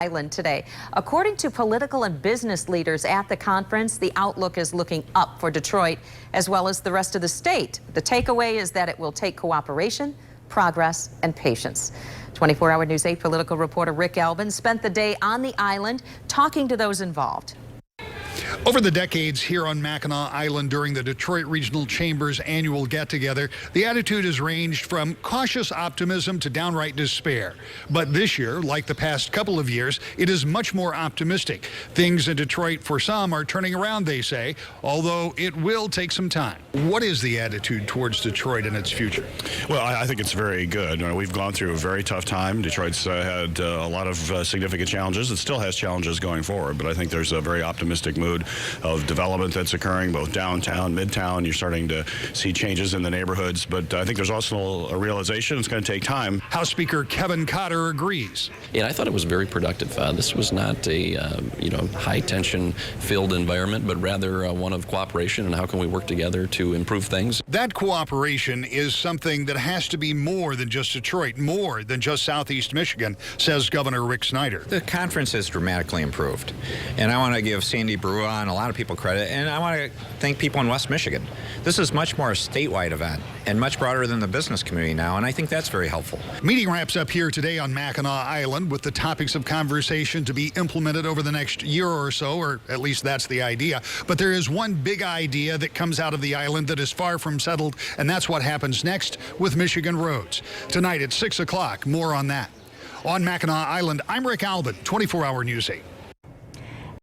Island today. According to political and business leaders at the conference, the outlook is looking up for Detroit as well as the rest of the state. The takeaway is that it will take cooperation, progress, and patience. 24-hour News 8 political reporter Rick Albin spent the day on the island talking to those involved. Over the decades here on Mackinac Island during the Detroit Regional Chamber's annual get-together, the attitude has ranged from cautious optimism to downright despair. But this year, like the past couple of years, it is much more optimistic. Things in Detroit for some are turning around, they say, although it will take some time. What is the attitude towards Detroit and its future? Well, I think it's very good. We've gone through a very tough time. Detroit's had a lot of significant challenges. It still has challenges going forward, but I think there's a very optimistic mood of development that's occurring both downtown, midtown. You're starting to see changes in the neighborhoods, but I think there's also a realization it's going to take time. House Speaker Kevin Cotter agrees. And I thought it was very productive. This was not a high-tension filled environment, but rather one of cooperation and how can we work together to improve things. That cooperation is something that has to be more than just Detroit, more than just Southeast Michigan, says Governor Rick Snyder. The conference has dramatically improved, and I want to give Sandy Brua and a lot of people credit, and I want to thank people in West Michigan. This is much more a statewide event and much broader than the business community now, and I think that's very helpful. Meeting wraps up here today on Mackinac Island with the topics of conversation to be implemented over the next year or so, or at least that's the idea. But there is one big idea that comes out of the island that is far from settled, and that's what happens next with Michigan roads. Tonight at 6 o'clock, more on that. On Mackinac Island, I'm Rick Albin, 24-hour News 8.